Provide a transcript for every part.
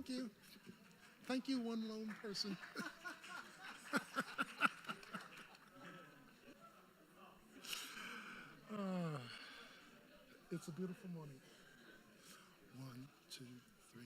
thank you. Thank you, one lone person. It's a beautiful morning. 1, 2, 3.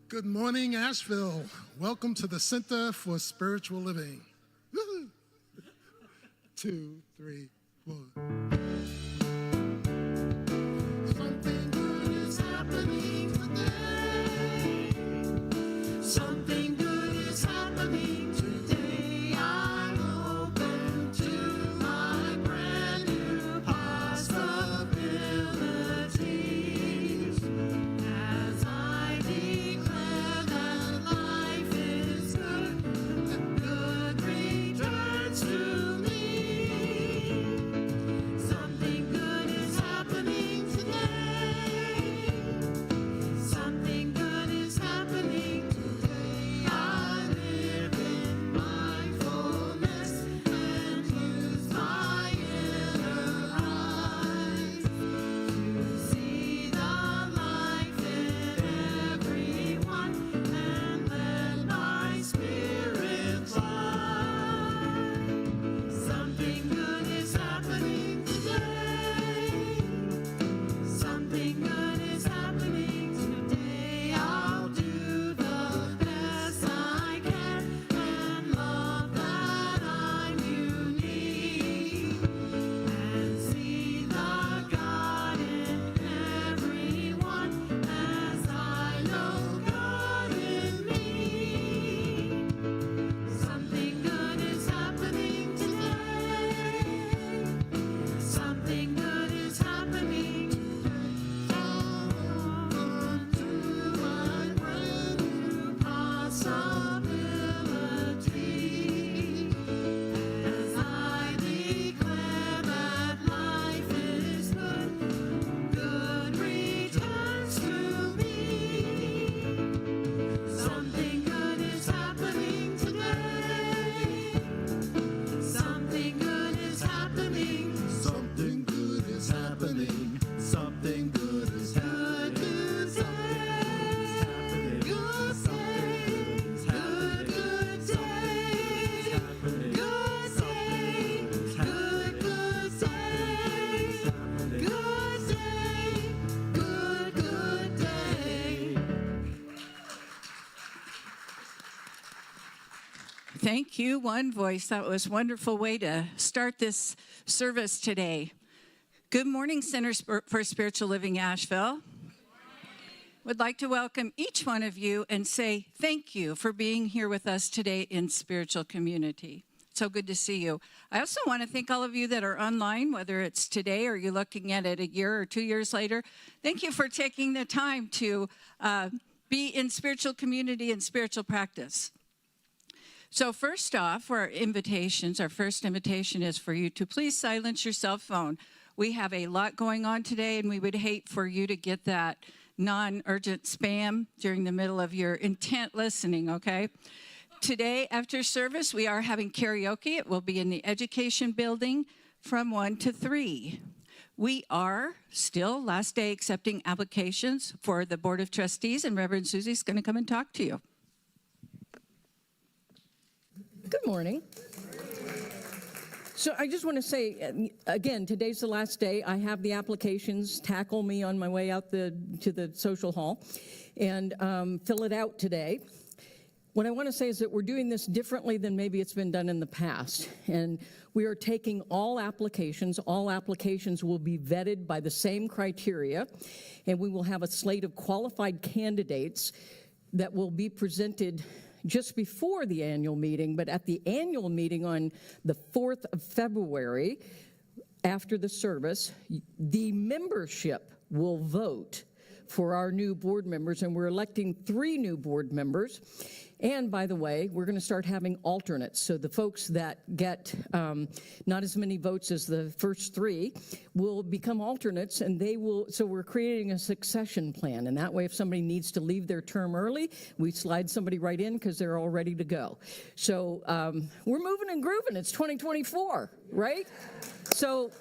Good morning, Asheville. Welcome to the Center for Spiritual Living. Woo-hoo. 2, 3, 4. Something good is happening today. Something good is happening today. I'm open to my brand new possibilities. As I declare that life is good, the good returns to me. Thank you, One Voice. That was a wonderful way to start this service today. Good morning, Center for Spiritual Living Asheville. Would like to welcome each one of you and say thank you for being here with us today in spiritual community. So good to see you. I also want to thank all of you that are online, whether it's today or you're looking at it a year or 2 years later. Thank you for taking the time to be in spiritual community and spiritual practice. So first off, for our invitations, our first invitation is for you to please silence your cell phone. We have a lot going on today, and we would hate for you to get that non-urgent spam during the middle of your intent listening, okay? Today, after service, we are having karaoke. It will be in the education building from 1 to 3. We are still, last day, accepting applications for the Board of Trustees, and Reverend Suzi is going to come and talk to you. Good morning. So I just want to say, again, today's the last day. I have the applications. Tackle me on my way out to the social hall and fill it out today. What I want to say is that we're doing this differently than maybe it's been done in the past. And we are taking all applications. All applications will be vetted by the same criteria. And we will have a slate of qualified candidates that will be presented just before the annual meeting, but at the annual meeting on the 4th of February, after the service, the membership will vote for our new board members, and we're electing 3 new board members. And by the way, we're going to start having alternates. So the folks that get not as many votes as the first 3 will become alternates, and they will. So we're creating a succession plan, and that way, if somebody needs to leave their term early, we slide somebody right in because they're all ready to go. So we're moving and grooving. It's 2024, right? So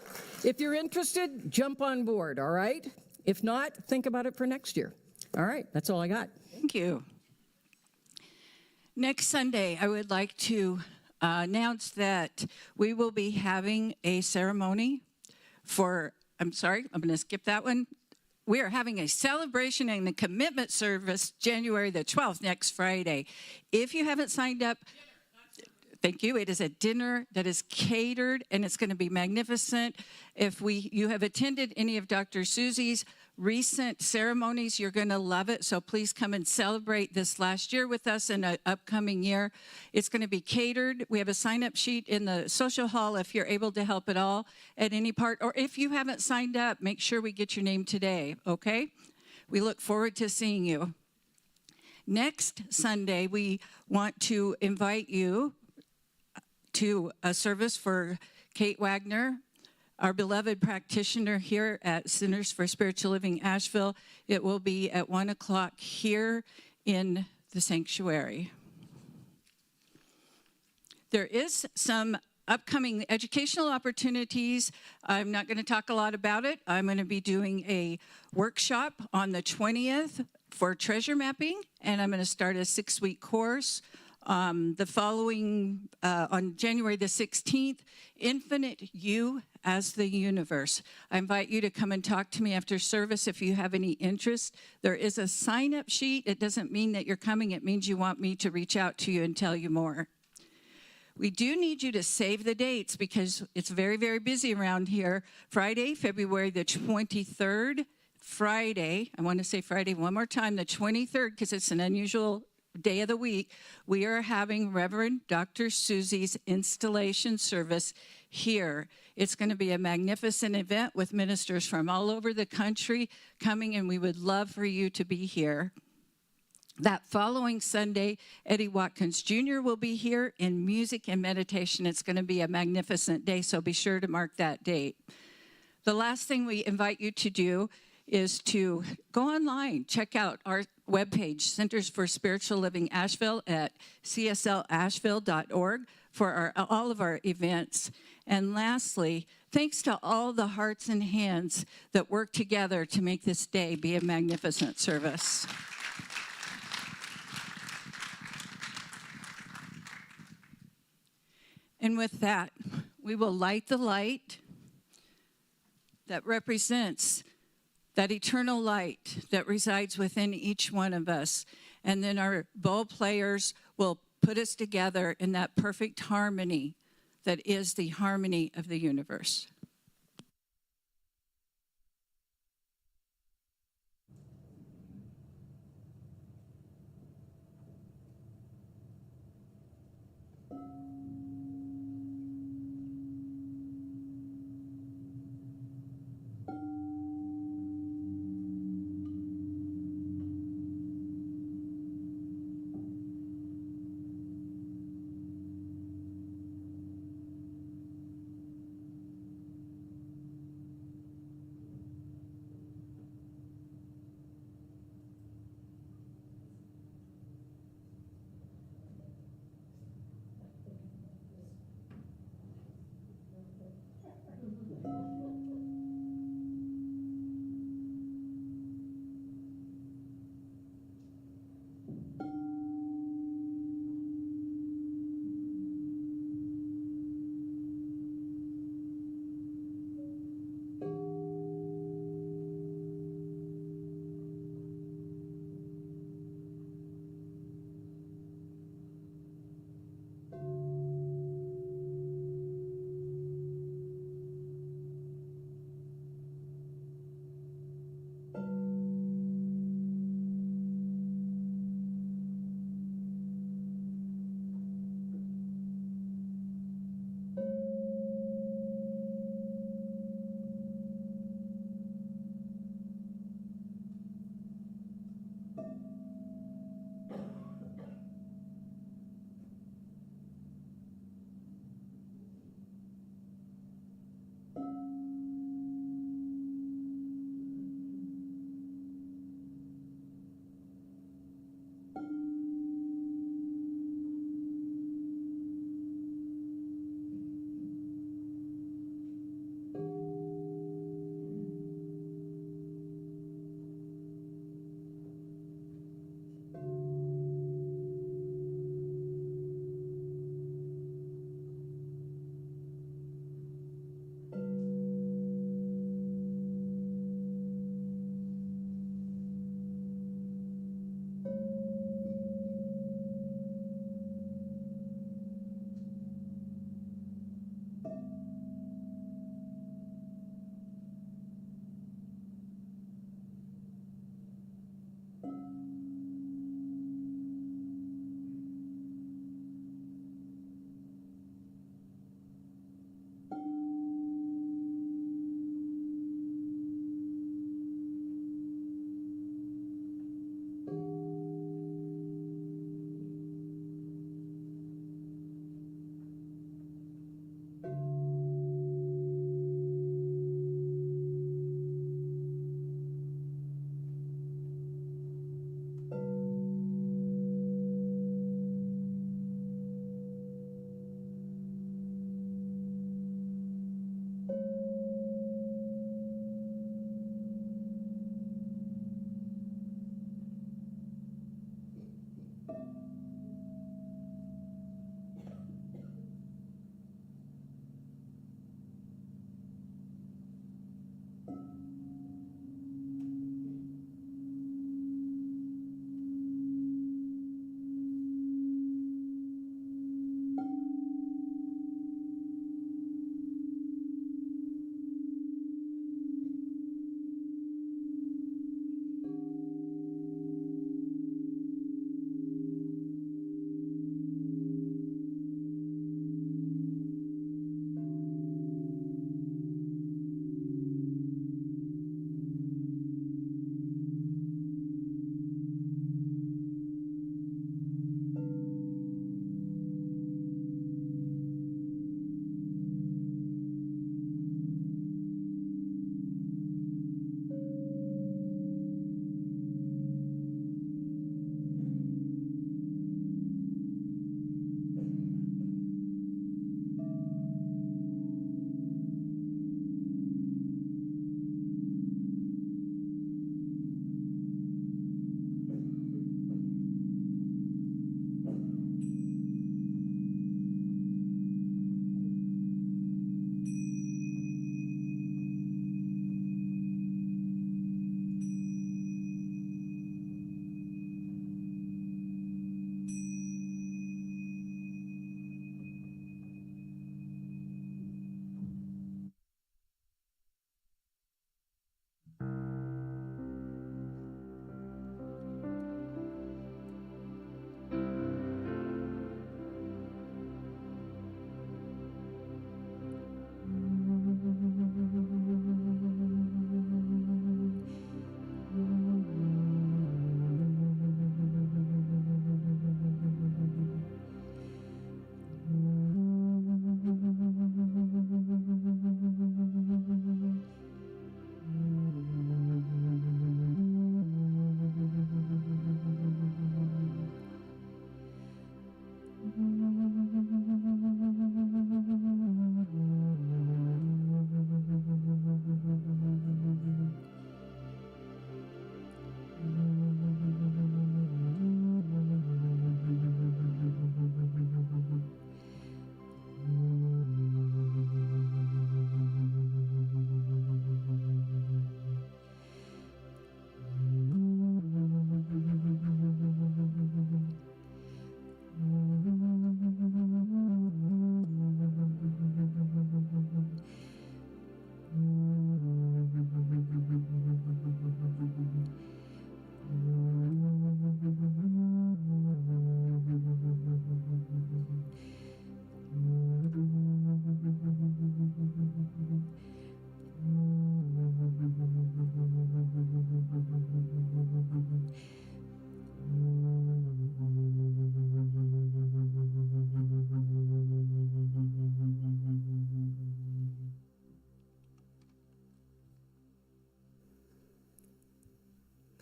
if you're interested, jump on board. All right. If not, think about it for next year. All right. That's all I got. Thank you. Next Sunday, I would like to announce that we will be having a ceremony for, I'm going to skip that one. We are having a celebration and a commitment service January the 12th, next Friday. If you haven't signed up, thank you. It is a dinner that is catered, and it's going to be magnificent. If you have attended any of Dr. Suzi's recent ceremonies, you're going to love it. So please come and celebrate this last year with us in an upcoming year. It's going to be catered. We have a sign-up sheet in the social hall if you're able to help at all at any part. Or if you haven't signed up, make sure we get your name today, okay? We look forward to seeing you. Next Sunday, we want to invite you to a service for Kate Wagner, our beloved practitioner here at Centers for Spiritual Living Asheville. It will be at 1 o'clock here in the sanctuary. There is some upcoming educational opportunities. I'm not going to talk a lot about it. I'm going to be doing a workshop on the 20th for treasure mapping, and I'm going to start a 6-week course. The following, on January the 16th, Infinite You as the Universe. I invite you to come and talk to me after service if you have any interest. There is a sign-up sheet. It doesn't mean that you're coming. It means you want me to reach out to you and tell you more. We do need you to save the dates because it's very, very busy around here. Friday, February the 23rd. Friday, I want to say Friday one more time, the 23rd, because it's an unusual day of the week, we are having Reverend Dr. Suzi's installation service here. It's going to be a magnificent event with ministers from all over the country coming, and we would love for you to be here. That following Sunday, Eddie Watkins Jr. will be here in music and meditation. It's going to be a magnificent day, so be sure to mark that date. The last thing we invite you to do is to go online, check out our webpage, Centers for Spiritual Living Asheville at cslasheville.org for all of our events. And lastly, thanks to all the hearts and hands that work together to make this day be a magnificent service. And with that, we will light the light that represents that eternal light that resides within each one of us. And then our bowl players will put us together in that perfect harmony that is the harmony of the universe.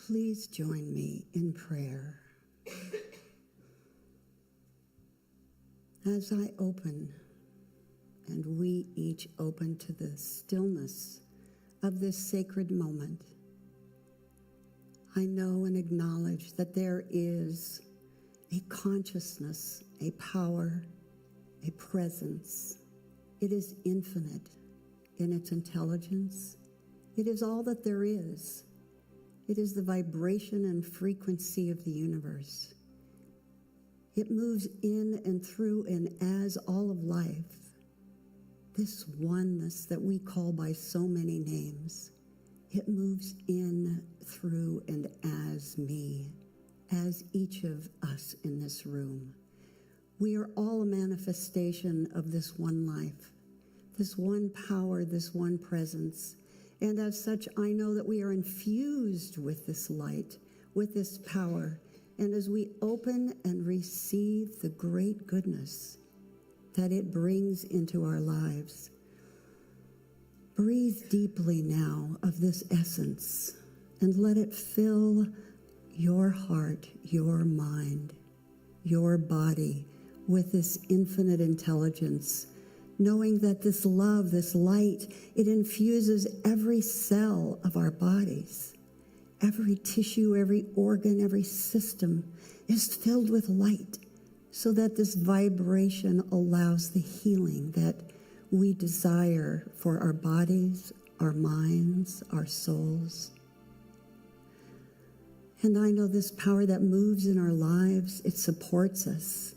Please join me in prayer. As I open, and we each open to the stillness of this sacred moment, I know and acknowledge that there is a consciousness, a power, a presence. It is infinite in its intelligence. It is all that there is. It is the vibration and frequency of the universe. It moves in and through and as all of life. This oneness that we call by so many names, it moves in, through, and as me, as each of us in this room. We are all a manifestation of this one life, this one power, this one presence. And as such, I know that we are infused with this light, with this power. And as we open and receive the great goodness that it brings into our lives, breathe deeply now of this essence and let it fill your heart, your mind, your body with this infinite intelligence, knowing that this love, this light, it infuses every cell of our bodies. Every tissue, every organ, every system is filled with light, so that this vibration allows the healing that we desire for our bodies, our minds, our souls. And I know this power that moves in our lives, it supports us.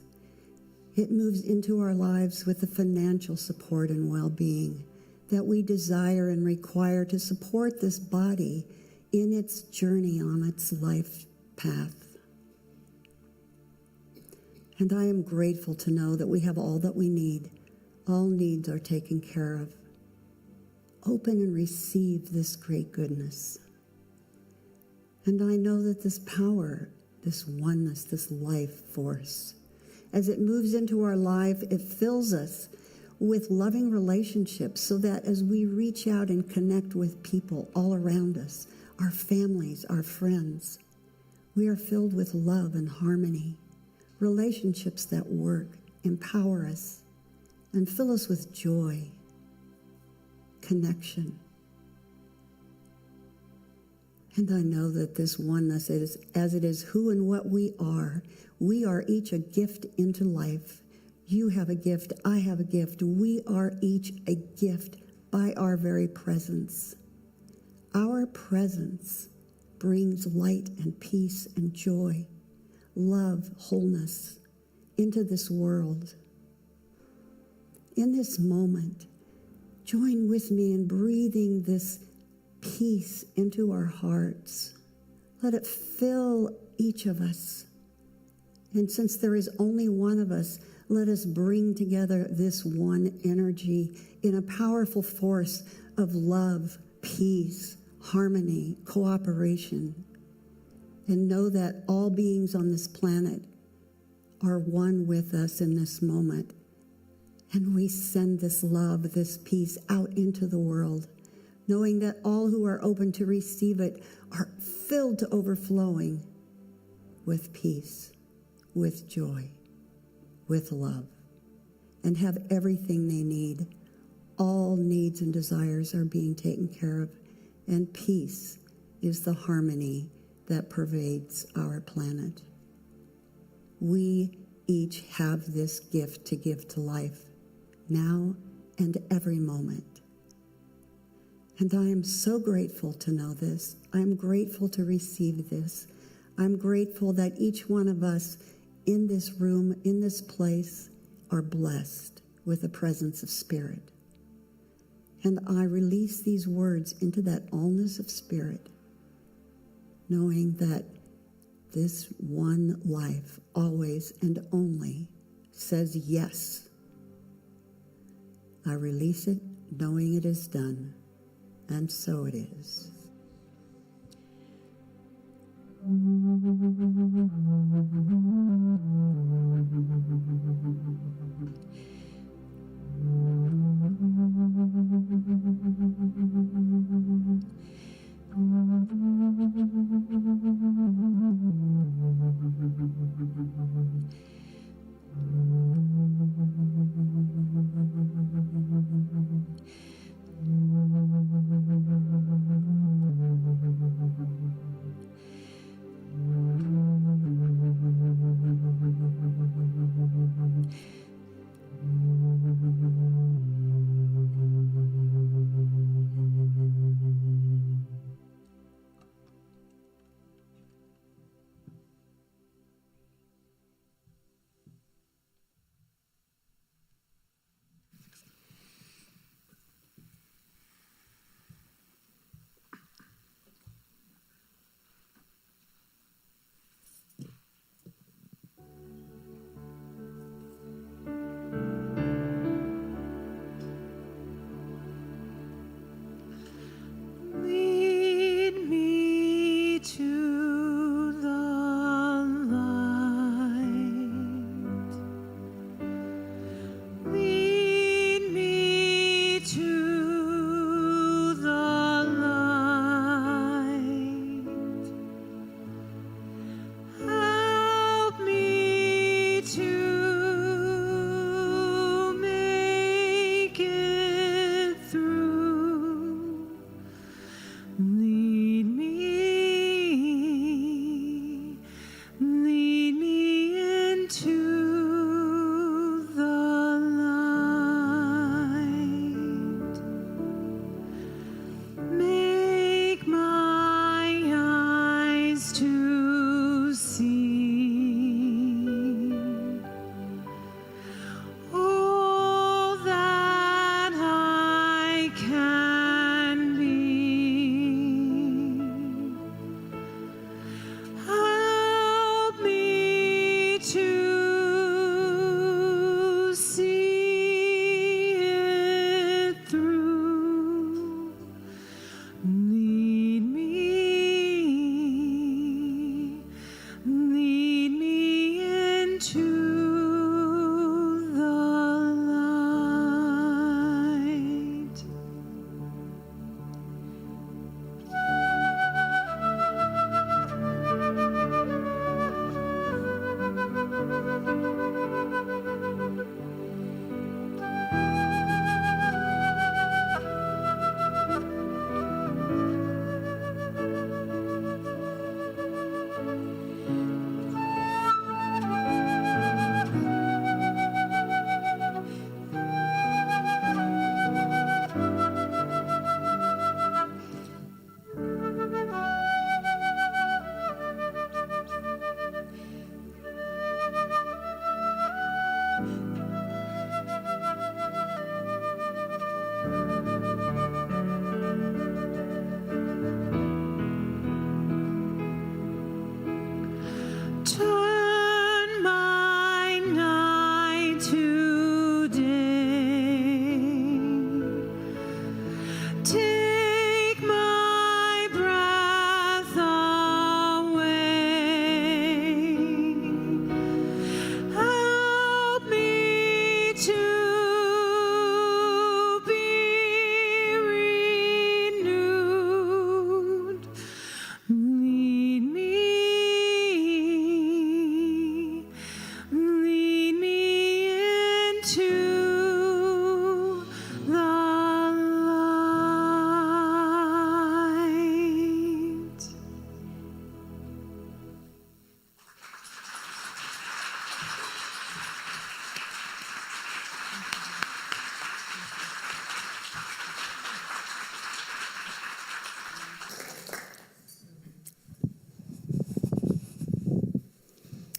It moves into our lives with the financial support and well-being that we desire and require to support this body in its journey on its life path. And I am grateful to know that we have all that we need. All needs are taken care of. Open and receive this great goodness. And I know that this power, this oneness, this life force, as it moves into our life, it fills us with loving relationships so that as we reach out and connect with people all around us, our families, our friends, we are filled with love and harmony, relationships that work, empower us, and fill us with joy, connection. And I know that this oneness is, as it is who and what we are each a gift into life. You have a gift, I have a gift. We are each a gift by our very presence. Our presence brings light and peace and joy, love, wholeness into this world. In this moment, join with me in breathing this peace into our hearts. Let it fill each of us. And since there is only one of us, let us bring together this one energy in a powerful force of love, peace, harmony, cooperation, and know that all beings on this planet are one with us in this moment. And we send this love, this peace out into the world, knowing that all who are open to receive it are filled to overflowing with peace, with joy, with love, and have everything they need. All needs and desires are being taken care of, and peace is the harmony that pervades our planet. We each have this gift to give to life, now and every moment. And I am so grateful to know this. I'm grateful to receive this. I'm grateful that each one of us in this room, in this place, are blessed with the presence of Spirit. And I release these words into that allness of Spirit, knowing that this one life always and only says yes. I release it, knowing it is done, and so it is.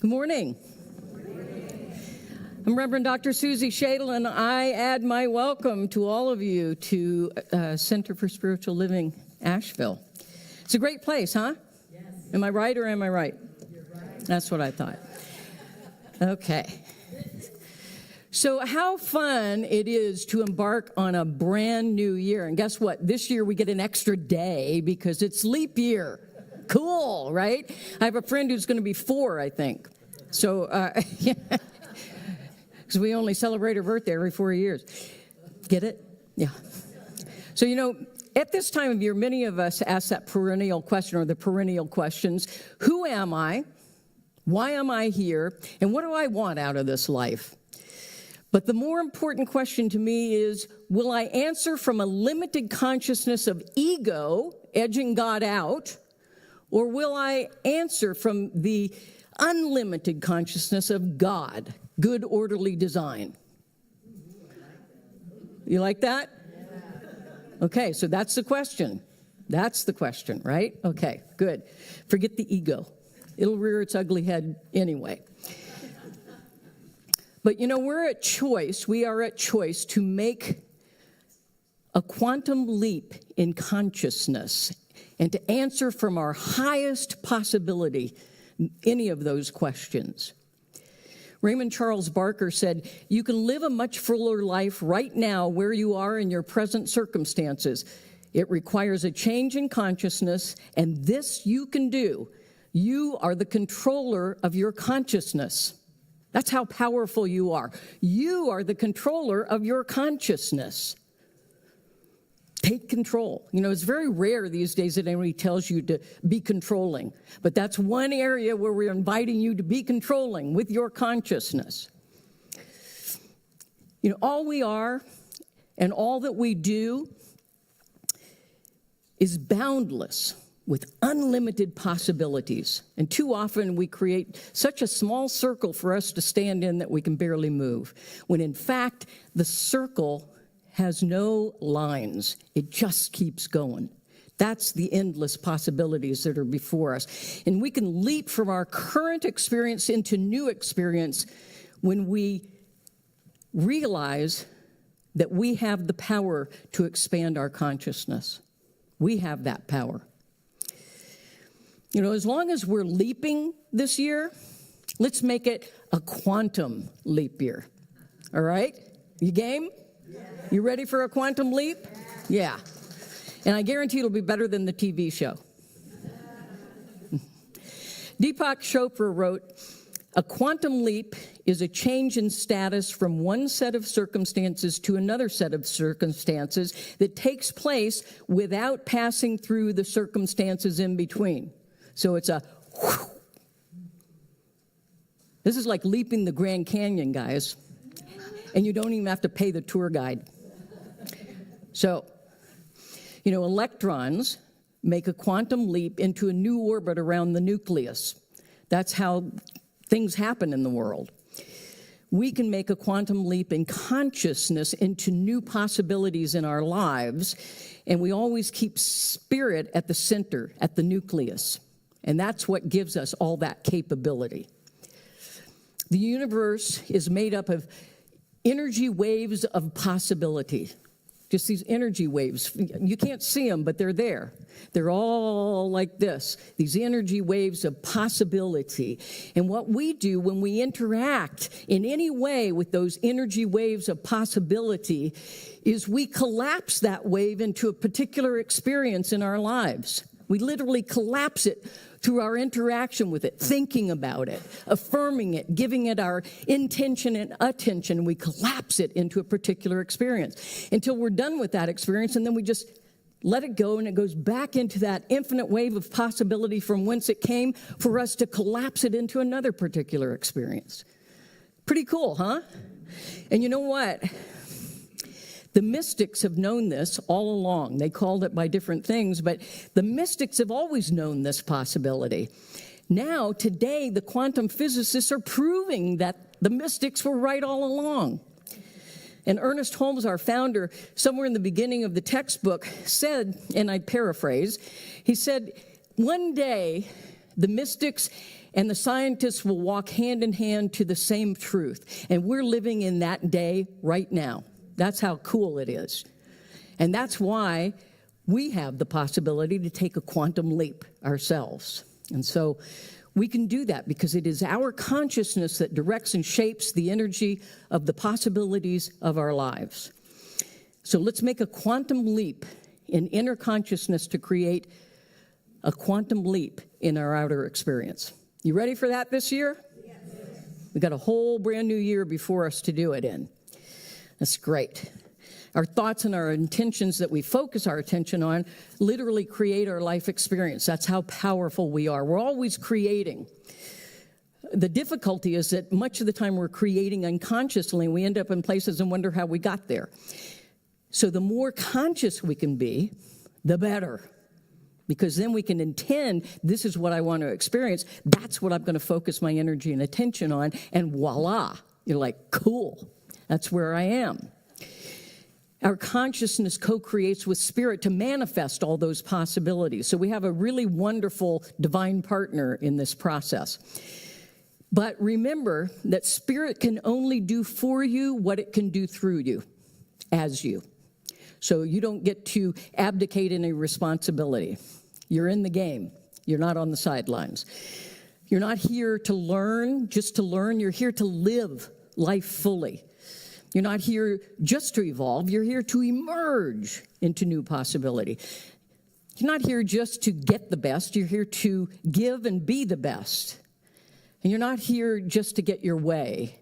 Good morning. I'm Reverend Dr. Suzi Schadle, and I add my welcome to all of you to Center for Spiritual Living, Asheville. It's a great place, huh? Yes. Am I right or am I right? You're right. That's what I thought. Okay. So how fun it is to embark on a brand new year. And guess what? This year we get an extra day because it's leap year. Cool, right? I have a friend who's going to be 4, I think. So, because we only celebrate her birthday every 4 years. Get it? Yeah. So, at this time of year, many of us ask that perennial question or the perennial questions. Who am I? Why am I here? And what do I want out of this life? But the more important question to me is, will I answer from a limited consciousness of ego, edging God out, or will I answer from the unlimited consciousness of God, good, orderly design? You like that? Okay, so that's the question. That's the question, right? Okay, good. Forget the ego. It'll rear its ugly head anyway. But we are at choice to make a quantum leap in consciousness and to answer from our highest possibility any of those questions. Raymond Charles Barker said, "You can live a much fuller life right now where you are in your present circumstances. It requires a change in consciousness, and this you can do. You are the controller of your consciousness." That's how powerful you are. You are the controller of your consciousness. Take control. It's very rare these days that anybody tells you to be controlling. But that's one area where we're inviting you to be controlling with your consciousness. All we are and all that we do is boundless with unlimited possibilities. And too often we create such a small circle for us to stand in that we can barely move, when in fact the circle has no lines. It just keeps going. That's the endless possibilities that are before us. And we can leap from our current experience into new experience when we realize that we have the power to expand our consciousness. We have that power. As long as we're leaping this year, let's make it a quantum leap year. All right? You game? You ready for a quantum leap? Yeah. And I guarantee it'll be better than the TV show. Deepak Chopra wrote, "A quantum leap is a change in status from one set of circumstances to another set of circumstances that takes place without passing through the circumstances in between." So it's a whew. This is like leaping the Grand Canyon, guys. And you don't even have to pay the tour guide. So, electrons make a quantum leap into a new orbit around the nucleus. That's how things happen in the world. We can make a quantum leap in consciousness into new possibilities in our lives, and we always keep spirit at the center, at the nucleus. And that's what gives us all that capability. The universe is made up of energy waves of possibility. Just these energy waves. You can't see them, but they're there. They're all like this, these energy waves of possibility. And what we do when we interact in any way with those energy waves of possibility is we collapse that wave into a particular experience in our lives. We literally collapse it through our interaction with it, thinking about it, affirming it, giving it our intention and attention. We collapse it into a particular experience until we're done with that experience, and then we just let it go, and it goes back into that infinite wave of possibility from whence it came for us to collapse it into another particular experience. Pretty cool, huh? And you know what? The mystics have known this all along. They called it by different things, but the mystics have always known this possibility. Now, today, the quantum physicists are proving that the mystics were right all along. And Ernest Holmes, our founder, somewhere in the beginning of the textbook said, and I paraphrase, he said, "One day The mystics and the scientists will walk hand in hand to the same truth. And we're living in that day right now. That's how cool it is. And that's why we have the possibility to take a quantum leap ourselves. And so we can do that because it is our consciousness that directs and shapes the energy of the possibilities of our lives. So let's make a quantum leap in inner consciousness to create a quantum leap in our outer experience. You ready for that this year? Yes. We got a whole brand new year before us to do it in. That's great. Our thoughts and our intentions that we focus our attention on literally create our life experience. That's how powerful we are. We're always creating. The difficulty is that much of the time we're creating unconsciously, and we end up in places and wonder how we got there. So the more conscious we can be, the better. Because then we can intend, this is what I want to experience. That's what I'm going to focus my energy and attention on. And voila, you're like, cool. That's where I am. Our consciousness co-creates with spirit to manifest all those possibilities. So we have a really wonderful divine partner in this process. But remember that spirit can only do for you what it can do through you, as you. So you don't get to abdicate any responsibility. You're in the game. You're not on the sidelines. You're not here to learn, just to learn. You're here to live life fully. You're not here just to evolve. You're here to emerge into new possibility. You're not here just to get the best. You're here to give and be the best. And you're not here just to get your way.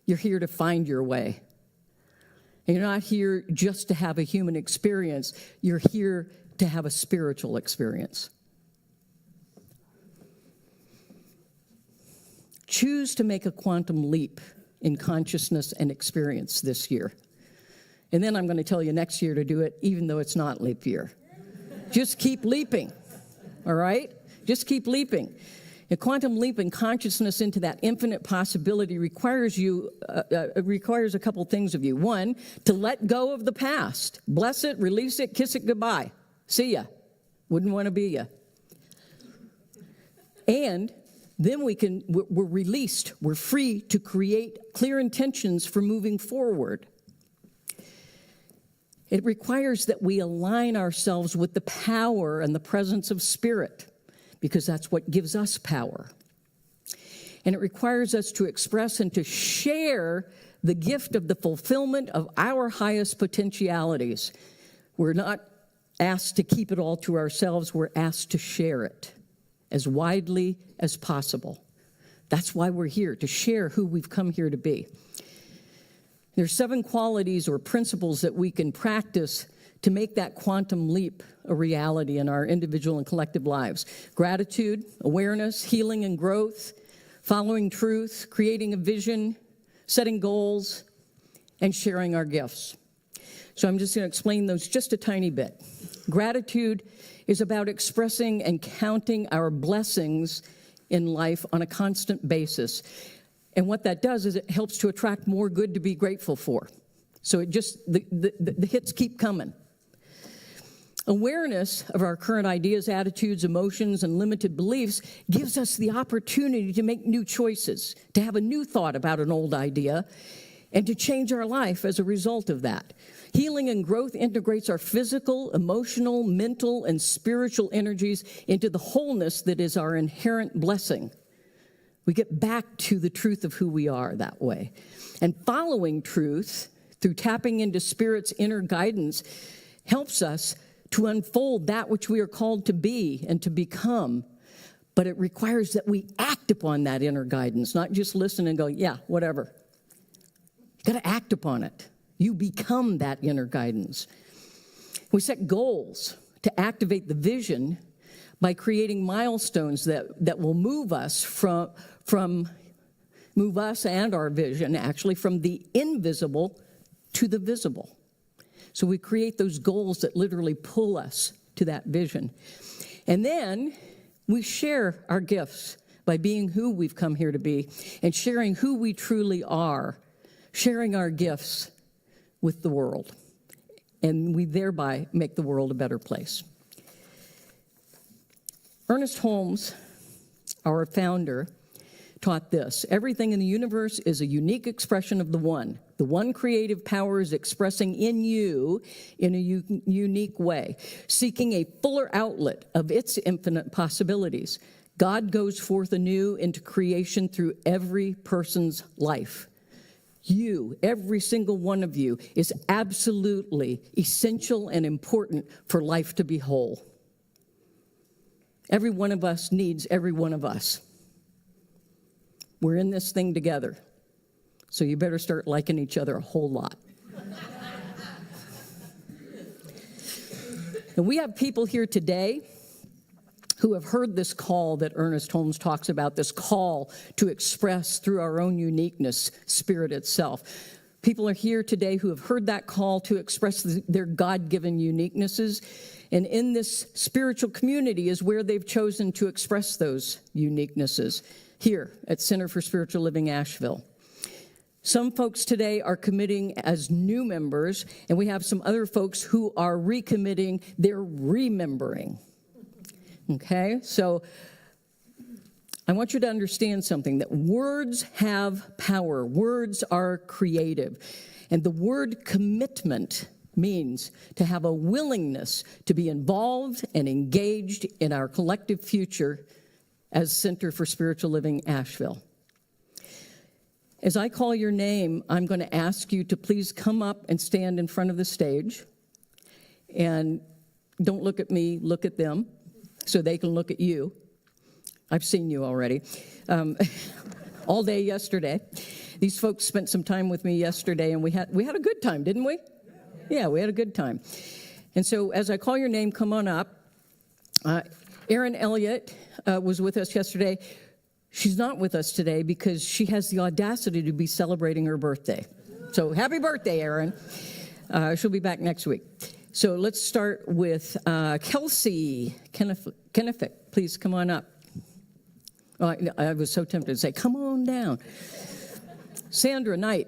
You're here to find your way. And you're not here just to have a human experience. You're here to have a spiritual experience. Choose to make a quantum leap in consciousness and experience this year. And then I'm going to tell you next year to do it, even though it's not leap year. Just keep leaping, all right? Just keep leaping. A quantum leap in consciousness into that infinite possibility requires a couple things of you. One, to let go of the past. Bless it, release it, kiss it goodbye. See ya. Wouldn't want to be ya. And then we're released, we're free to create clear intentions for moving forward. It requires that we align ourselves with the power and the presence of spirit, because that's what gives us power. And it requires us to express and to share the gift of the fulfillment of our highest potentialities. We're not asked to keep it all to ourselves, we're asked to share it as widely as possible. That's why we're here, to share who we've come here to be. There's 7 qualities or principles that we can practice to make that quantum leap a reality in our individual and collective lives. Gratitude, awareness, healing and growth, following truth, creating a vision, setting goals, and sharing our gifts. So I'm just going to explain those just a tiny bit. Gratitude is about expressing and counting our blessings in life on a constant basis. And what that does is it helps to attract more good to be grateful for. So it just, the hits keep coming. Awareness of our current ideas, attitudes, emotions, and limited beliefs gives us the opportunity to make new choices, to have a new thought about an old idea, and to change our life as a result of that. Healing and growth integrates our physical, emotional, mental, and spiritual energies into the wholeness that is our inherent blessing. We get back to the truth of who we are that way. And following truth through tapping into Spirit's inner guidance helps us to unfold that which we are called to be and to become. But it requires that we act upon that inner guidance, not just listen and go, yeah, whatever. You've got to act upon it. You become that inner guidance. We set goals to activate the vision by creating milestones that will move us move us and our vision actually from the invisible to the visible. So we create those goals that literally pull us to that vision. And then we share our gifts by being who we've come here to be and sharing who we truly are, sharing our gifts with the world. And we thereby make the world a better place. Ernest Holmes our founder, taught this: everything in the universe is a unique expression of the one. The one creative power is expressing in you in a unique way, seeking a fuller outlet of its infinite possibilities. God goes forth anew into creation through every person's life. You, every single one of you, is absolutely essential and important for life to be whole. Every one of us needs every one of us. We're in this thing together, so you better start liking each other a whole lot. And we have people here today who have heard this call that Ernest Holmes talks about, this call to express through our own uniqueness, Spirit itself. People are here today who have heard that call to express their God-given uniquenesses, and in this spiritual community is where they've chosen to express those uniquenesses, here at Center for Spiritual Living Asheville. Some folks today are committing as new members, and we have some other folks who are recommitting, they're remembering. Okay, so I want you to understand something, that words have power. Words are creative. And the word commitment means to have a willingness to be involved and engaged in our collective future as Center for Spiritual Living Asheville. As I call your name, I'm going to ask you to please come up and stand in front of the stage. And don't look at me, look at them, so they can look at you. I've seen you already. All day yesterday. These folks spent some time with me yesterday, and we had a good time, didn't we? Yeah, we had a good time. And so as I call your name, come on up. Erin Elliott was with us yesterday. She's not with us today because she has the audacity to be celebrating her birthday. So happy birthday, Erin. She'll be back next week. So let's start with Kelsey Kennefick. Please come on up. Oh, I was so tempted to say, come on down. Sandra Knight.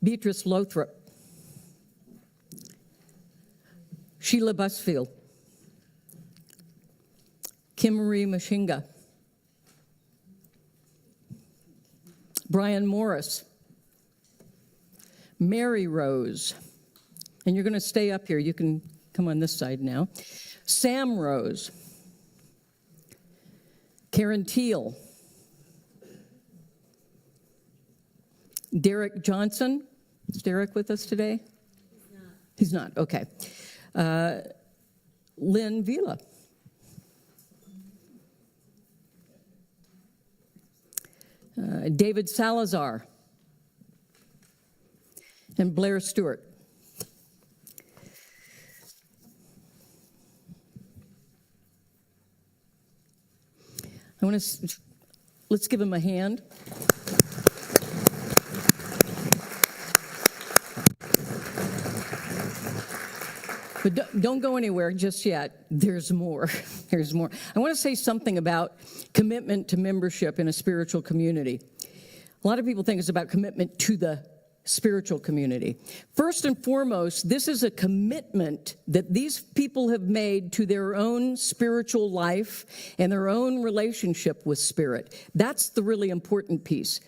Beatrice Lothrop. Sheila Busfield. Kim Marie Mashinga. Brian Morris. Mary Rose. And you're going to stay up here. You can come on this side now. Sam Rose. Karen Teal. Derek Johnson. Is Derek with us today? He's not. Okay. Lynn Vila. David Salazar. And Blair Stewart. Let's give him a hand. But don't go anywhere just yet. There's more. There's more. I want to say something about commitment to membership in a spiritual community. A lot of people think it's about commitment to the spiritual community. First and foremost, this is a commitment that these people have made to their own spiritual life and their own relationship with Spirit. That's the really important piece.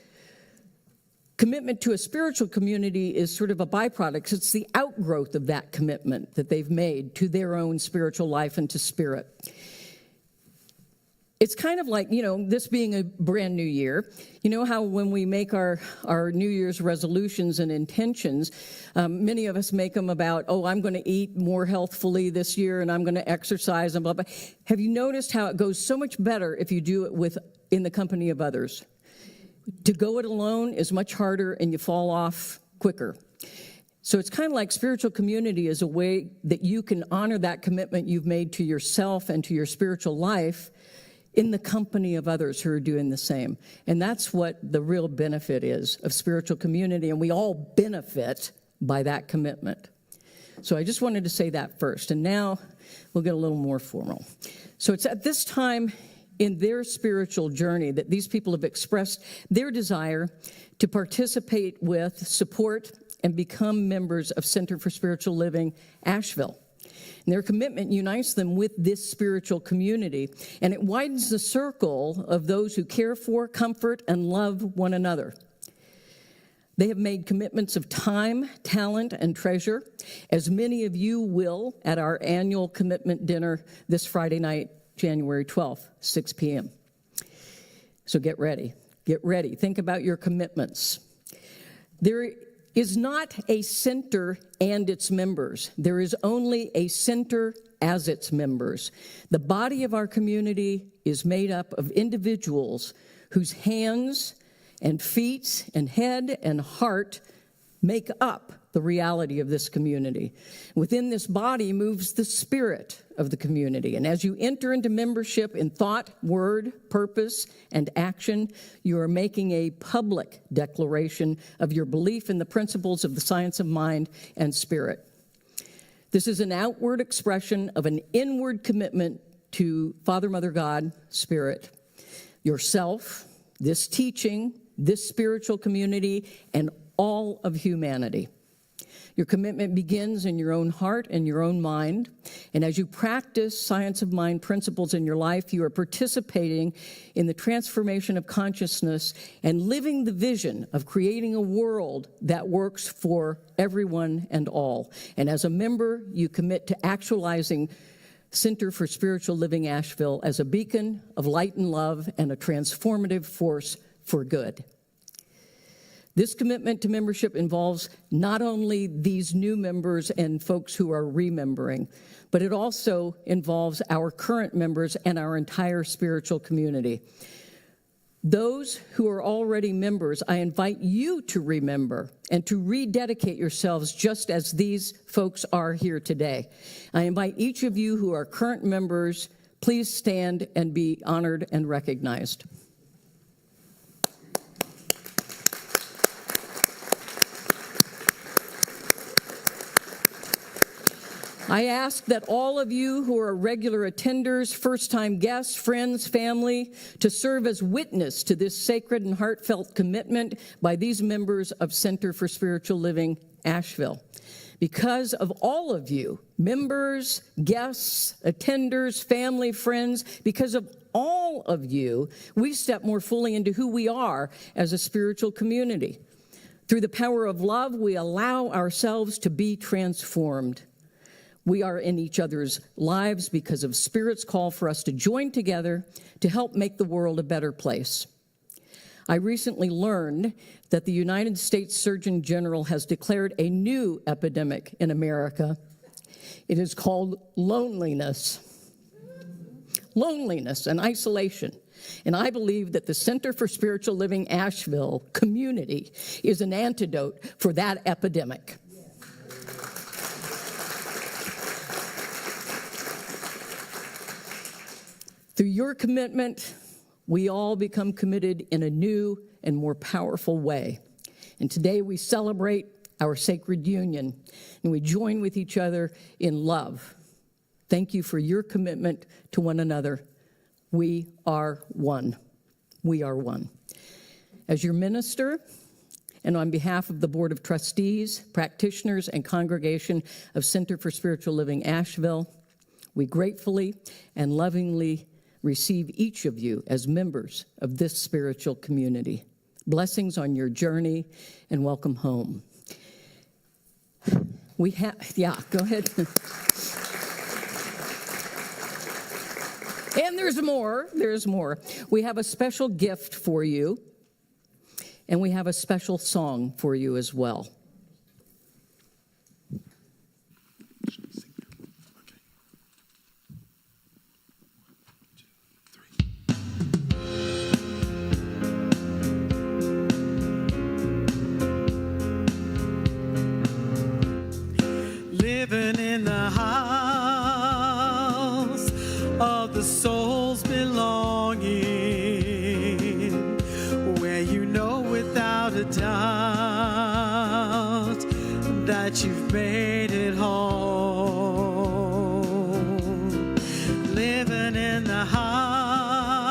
Commitment to a spiritual community is sort of a byproduct. It's the outgrowth of that commitment that they've made to their own spiritual life and to Spirit. It's kind of like, this being a brand new year, you know how when we make our New Year's resolutions and intentions, many of us make them about, I'm going to eat more healthfully this year and I'm going to exercise and blah, blah. Have you noticed how it goes so much better if you do it in the company of others? To go it alone is much harder and you fall off quicker. So it's kind of like spiritual community is a way that you can honor that commitment you've made to yourself and to your spiritual life in the company of others who are doing the same. And that's what the real benefit is of spiritual community, and we all benefit by that commitment. So I just wanted to say that first, and now we'll get a little more formal. So it's at this time in their spiritual journey that these people have expressed their desire to participate with, support, and become members of Center for Spiritual Living Asheville. And their commitment unites them with this spiritual community, and it widens the circle of those who care for, comfort, and love one another. They have made commitments of time, talent, and treasure, as many of you will at our annual commitment dinner this Friday night, January 12th, 6 p.m. So get ready. Get ready. Think about your commitments. There is not a center and its members. There is only a center as its members. The body of our community is made up of individuals whose hands and feet and head and heart make up the reality of this community. Within this body moves the spirit of the community. And as you enter into membership in thought, word, purpose, and action, you are making a public declaration of your belief in the principles of the science of mind and spirit. This is an outward expression of an inward commitment to Father, Mother, God, Spirit, yourself, this teaching, this spiritual community, and all of humanity. Your commitment begins in your own heart and your own mind. And as you practice science of mind principles in your life, you are participating in the transformation of consciousness and living the vision of creating a world that works for everyone and all. And as a member, you commit to actualizing Center for Spiritual Living Asheville as a beacon of light and love and a transformative force for good. This commitment to membership involves not only these new members and folks who are remembering, but it also involves our current members and our entire spiritual community. Those who are already members, I invite you to remember and to rededicate yourselves just as these folks are here today. I invite each of you who are current members, please stand and be honored and recognized. I ask that all of you who are regular attenders, first-time guests, friends, family, to serve as witness to this sacred and heartfelt commitment by these members of Center for Spiritual Living Asheville. Because of all of you, members, guests, attenders, family, friends, because of all of you, we step more fully into who we are as a spiritual community. Through the power of love, we allow ourselves to be transformed. We are in each other's lives because of Spirit's call for us to join together to help make the world a better place. I recently learned that the United States Surgeon General has declared a new epidemic in America. It is called loneliness. Loneliness and isolation. And I believe that the Center for Spiritual Living Asheville community is an antidote for that epidemic. Through your commitment, we all become committed in a new and more powerful way. And today we celebrate our sacred union, and we join with each other in love. Thank you for your commitment to one another. We are one. We are one. As your minister, and on behalf of the Board of Trustees, practitioners, and congregation of Center for Spiritual Living Asheville, we gratefully and lovingly receive each of you as members of this spiritual community. Blessings on your journey and welcome home. Go ahead. And there's more. We have a special gift for you, and we have a special song for you as well. Living in the house of the soul's belonging, where you know without a doubt that you've made it home. Living in the house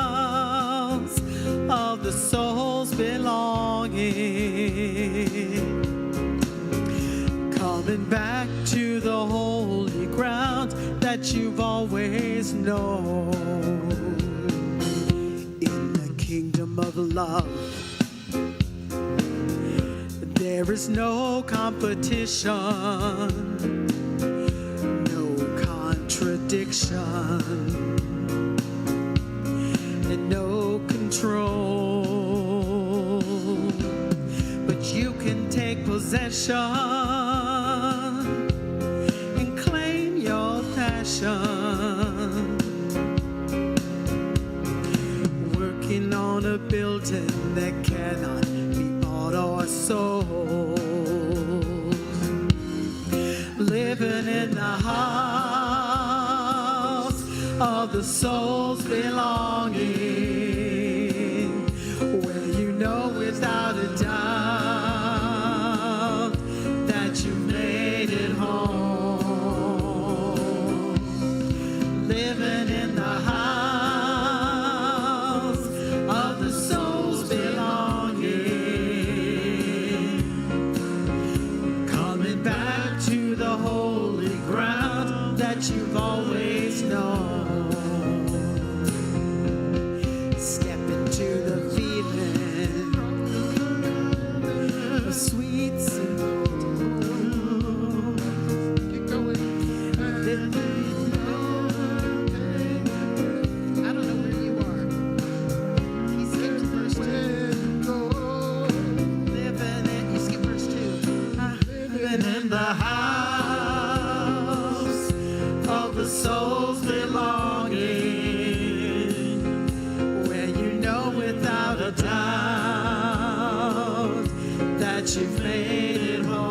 of the soul's belonging, coming back to the holy ground that you've always known. In the kingdom of love, there is no competition, no contradiction, and no control. But you can take possession and claim your passion, working on a building that cannot be bought or sold, living in the house of the soul's belonging, where you know without a doubt that you made it home, living in the house of the soul's belonging, coming back to the holy ground that you've always known. Step into the feeling of sweet Keep going. I don't know where you are. He skipped verse 2. living in, you skip verse 2. Living in the house of the soul's belonging, where you know without a doubt that you've made it home,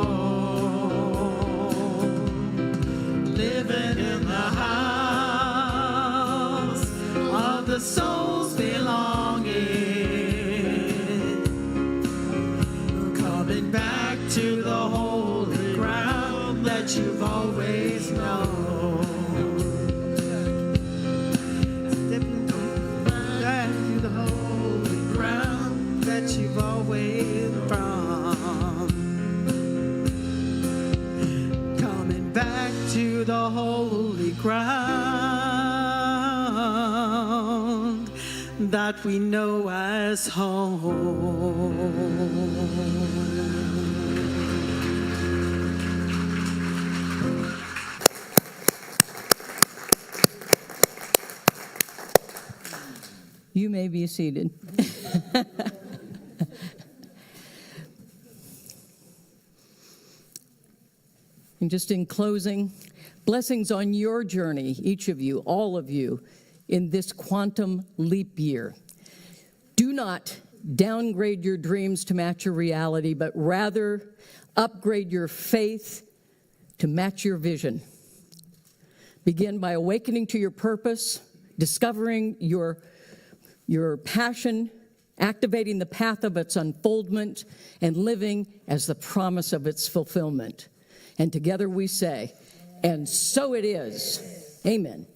living in the house of the soul's belonging, coming back to the holy ground that you've always known. Stepping back to the holy ground that you've always from. Coming back to the holy ground that we know as home. You may be seated. And just in closing, blessings on your journey, each of you, all of you, in this quantum leap year. Do not downgrade your dreams to match your reality, but rather upgrade your faith to match your vision. Begin by awakening to your purpose, discovering your passion, activating the path of its unfoldment, and living as the promise of its fulfillment. And together we say, and so it is. Amen.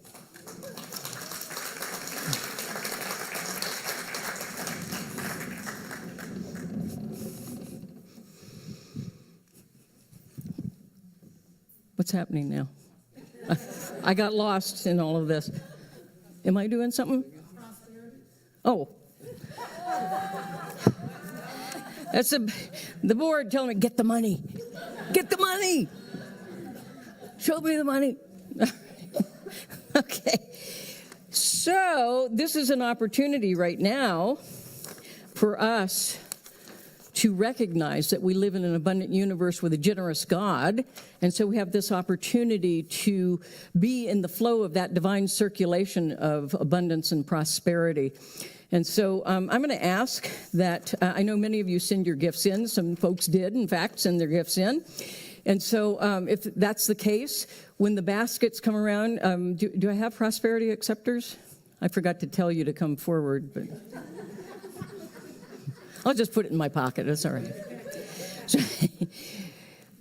What's happening now? I got lost in all of this. Am I doing something? Oh. That's the board telling me, get the money. Get the money. Show me the money. Okay. So this is an opportunity right now for us to recognize that we live in an abundant universe with a generous God. And so we have this opportunity to be in the flow of that divine circulation of abundance and prosperity. And so I'm going to ask that, I know many of you send your gifts in. Some folks did, in fact, send their gifts in. And so if that's the case, when the baskets come around, do I have prosperity acceptors? I forgot to tell you to come forward, but I'll just put it in my pocket. That's all right.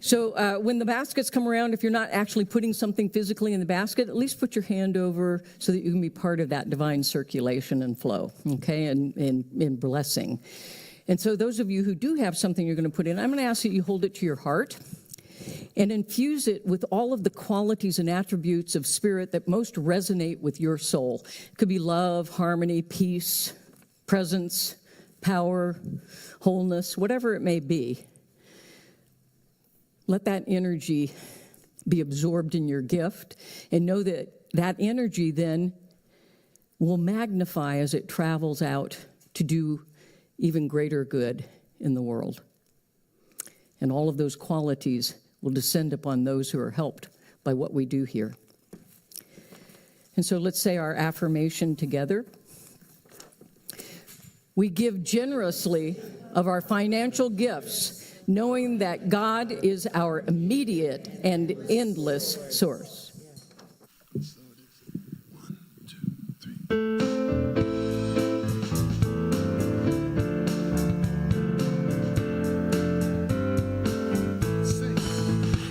So when the baskets come around, if you're not actually putting something physically in the basket, at least put your hand over so that you can be part of that divine circulation and flow, okay, and blessing. And so those of you who do have something you're going to put in, I'm going to ask that you hold it to your heart. and infuse it with all of the qualities and attributes of spirit that most resonate with your soul. It could be love, harmony, peace, presence, power, wholeness, whatever it may be. Let that energy be absorbed in your gift, and know that that energy then will magnify as it travels out to do even greater good in the world. And all of those qualities will descend upon those who are helped by what we do here. And so let's say our affirmation together. We give generously of our financial gifts, knowing that God is our immediate and endless source. So it is 1, 2, 3.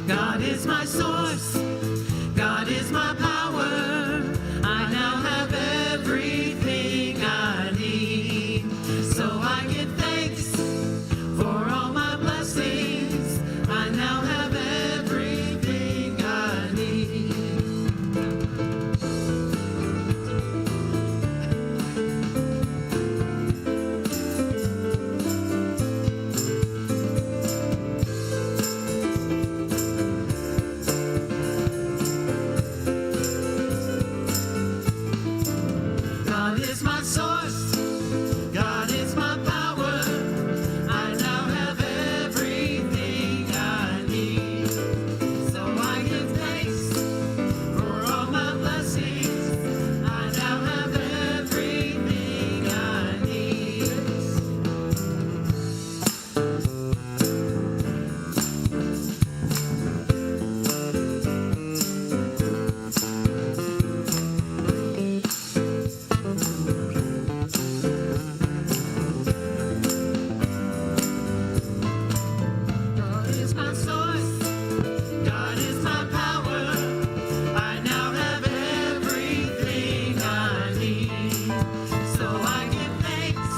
God is my source. God is my power. I now have everything I need. So I give thanks for all my blessings. I now have everything I need. God is my source. God is my power. I now have everything I need. So I give thanks for all my blessings. I now have everything I need. God is my source. God is my power. I now have everything I need. So I give thanks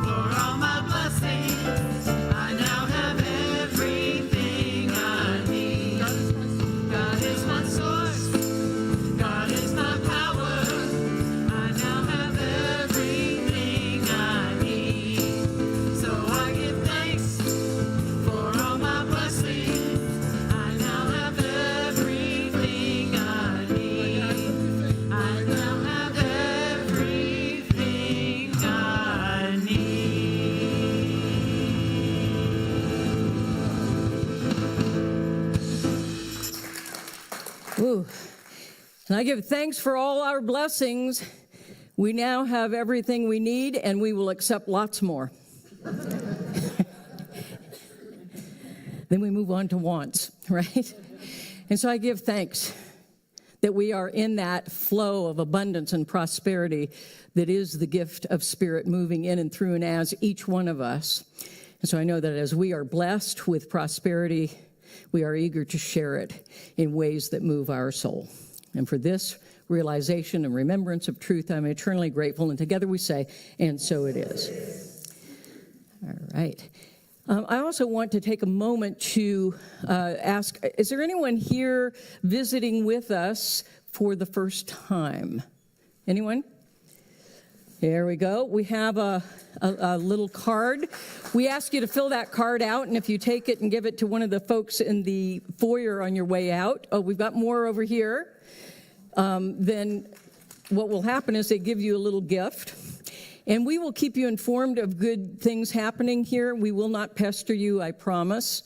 for all my blessings. I now have everything I need. God is my source. God is my power. I now have everything I need. So I give thanks for all my blessings. I now have everything I need. I now have everything I need. Ooh. And I give thanks for all our blessings. We now have everything we need, and we will accept lots more. Then we move on to wants, right? And so I give thanks that we are in that flow of abundance and prosperity that is the gift of Spirit moving in and through and as each one of us. And so I know that as we are blessed with prosperity, we are eager to share it in ways that move our soul. And for this realization and remembrance of truth, I'm eternally grateful. And together we say, and so it is. All right. I also want to take a moment to ask, is there anyone here visiting with us for the first time? Anyone? There we go. We have a little card. We ask you to fill that card out, and if you take it and give it to one of the folks in the foyer on your way out, oh, we've got more over here, then what will happen is they give you a little gift. And we will keep you informed of good things happening here. We will not pester you, I promise.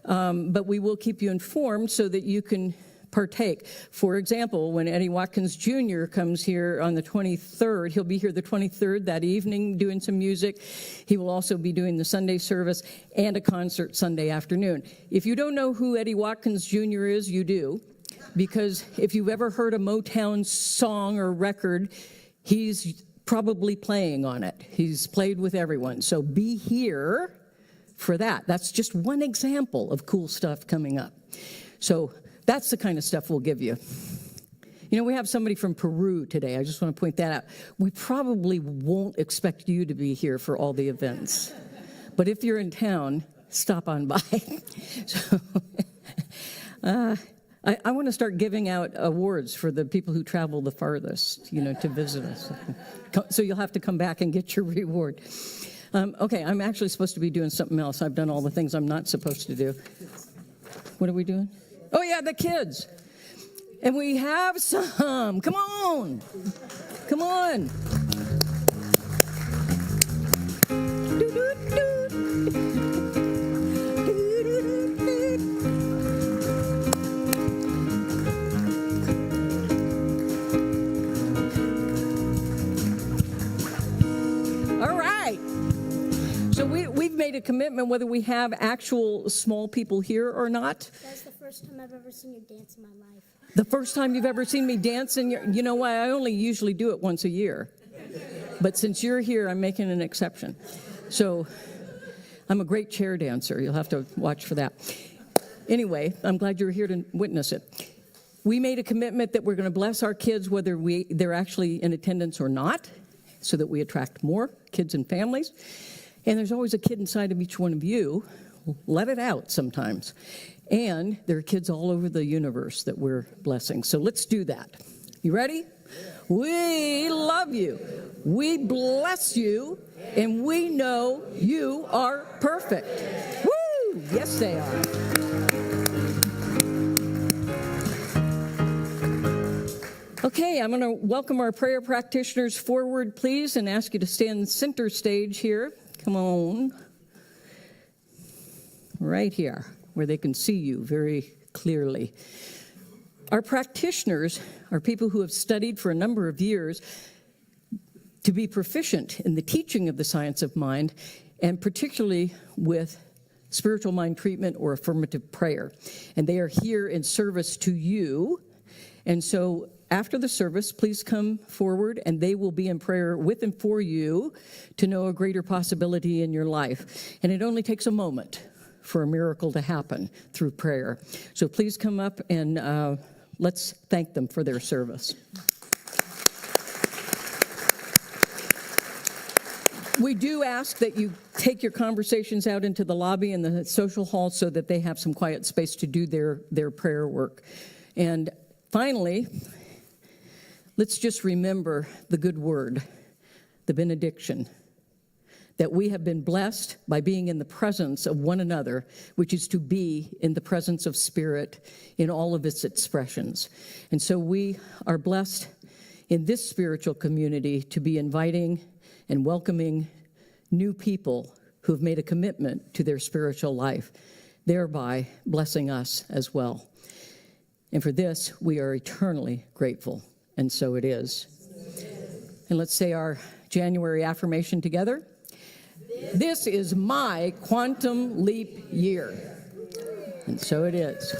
But we will keep you informed so that you can partake. For example, when Eddie Watkins Jr. comes here on the 23rd, he'll be here the 23rd that evening doing some music. He will also be doing the Sunday service and a concert Sunday afternoon. If you don't know who Eddie Watkins Jr. is, you do. Because if you've ever heard a Motown song or record, he's probably playing on it. He's played with everyone. So be here for that. That's just one example of cool stuff coming up. So that's the kind of stuff we'll give you. You know, we have somebody from Peru today. I just want to point that out. We probably won't expect you to be here for all the events. But if you're in town, stop on by. So I want to start giving out awards for the people who travel the farthest, to visit us. So you'll have to come back and get your reward. Okay, I'm actually supposed to be doing something else. I've done all the things I'm not supposed to do. What are we doing? Oh, yeah, the kids. And we have some. Come on. Come on. All right. So we've made a commitment whether we have actual small people here or not. That's the first time I've ever seen you dance in my life. The first time you've ever seen me dance, and you know why? I only usually do it once a year. But since you're here, I'm making an exception. So I'm a great chair dancer. You'll have to watch for that. Anyway, I'm glad you're here to witness it. We made a commitment that we're going to bless our kids whether they're actually in attendance or not, so that we attract more kids and families. And there's always a kid inside of each one of you. Let it out sometimes. And there are kids all over the universe that we're blessing. So let's do that. You ready? We love you. We bless you. And we know you are perfect. Woo! Yes, they are. Okay, I'm going to welcome our prayer practitioners forward, please, and ask you to stand center stage here. Come on. Right here, where they can see you very clearly. Our practitioners are people who have studied for a number of years to be proficient in the teaching of the science of mind, and particularly with spiritual mind treatment or affirmative prayer. And they are here in service to you. And so after the service, please come forward, and they will be in prayer with and for you to know a greater possibility in your life. And it only takes a moment for a miracle to happen through prayer. So please come up and let's thank them for their service. We do ask that you take your conversations out into the lobby and the social hall so that they have some quiet space to do their prayer work. And finally, let's just remember the good word, the benediction, that we have been blessed by being in the presence of one another, which is to be in the presence of Spirit in all of its expressions. And so we are blessed in this spiritual community to be inviting and welcoming new people who have made a commitment to their spiritual life, thereby blessing us as well. And for this, we are eternally grateful, and so it is. And let's say our January affirmation together. This is my quantum leap year. And so it is.